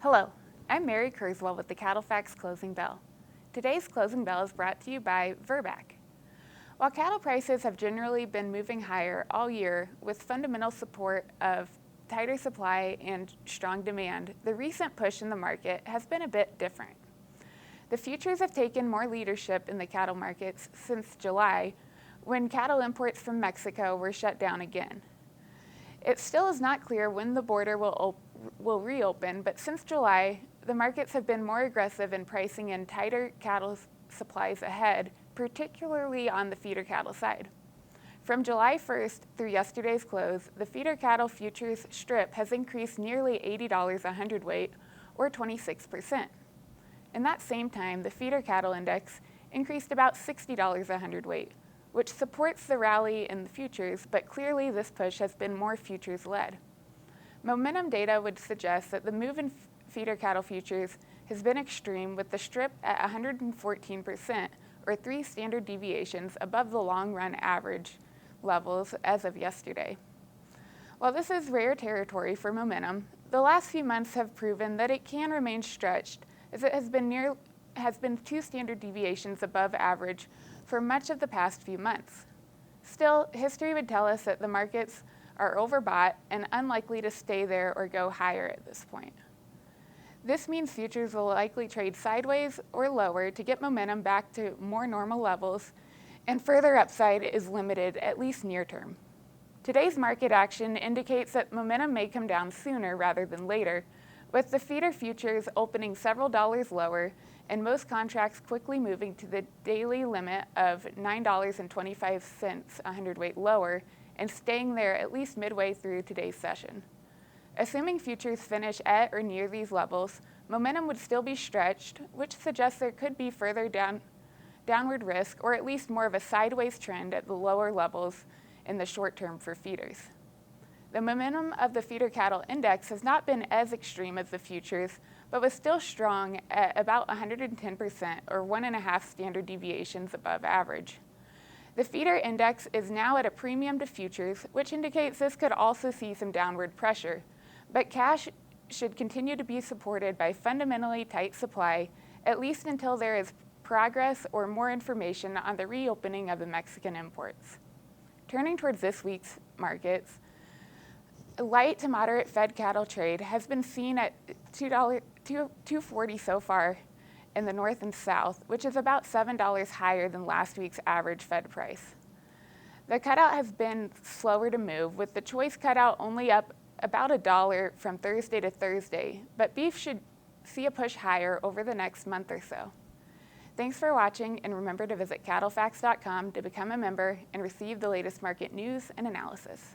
Hello, I'm Mary Kurzweil with the Cattlefax Closing Bell. Today's Closing Bell is brought to you by Virbac. While cattle prices have generally been moving higher all year with fundamental support of tighter supply and strong demand, the recent push in the market has been a bit different. The futures have taken more leadership in the cattle markets since July, when cattle imports from Mexico were shut down again. It still is not clear when the border will reopen, but since July, the markets have been more aggressive in pricing in tighter cattle supplies ahead, particularly on the feeder cattle side. From July 1st through yesterday's close, the feeder cattle futures strip has increased nearly $80 a hundredweight, or 26%. In that same time, the feeder cattle index increased about $60 a hundredweight, which supports the rally in the futures, but clearly this push has been more futures-led. Momentum data would suggest that the move in feeder cattle futures has been extreme, with the strip at 114%, or 3 standard deviations above the long-run average levels as of yesterday. While this is rare territory for momentum, the last few months have proven that it can remain stretched, as it has been 2 standard deviations above average for much of the past few months. Still, history would tell us that the markets are overbought and unlikely to stay there or go higher at this point. This means futures will likely trade sideways or lower to get momentum back to more normal levels, and further upside is limited, at least near term. Today's market action indicates that momentum may come down sooner rather than later, with the feeder futures opening several dollars lower and most contracts quickly moving to the daily limit of $9.25 a hundredweight lower and staying there at least midway through today's session. Assuming futures finish at or near these levels, momentum would still be stretched, which suggests there could be further downward risk, or at least more of a sideways trend at the lower levels in the short term for feeders. The momentum of the feeder cattle index has not been as extreme as the futures, but was still strong at about 110%, or 1.5 standard deviations above average. The feeder index is now at a premium to futures, which indicates this could also see some downward pressure, but cash should continue to be supported by fundamentally tight supply, at least until there is progress or more information on the reopening of the Mexican imports. Turning towards this week's markets, light to moderate fed cattle trade has been seen at $2.40 so far in the north and south, which is about $7 higher than last week's average fed price. The cutout has been slower to move, with the choice cutout only up about $1 from Thursday to Thursday, but beef should see a push higher over the next month or so. Thanks for watching, and remember to visit CattleFax.com to become a member and receive the latest market news and analysis.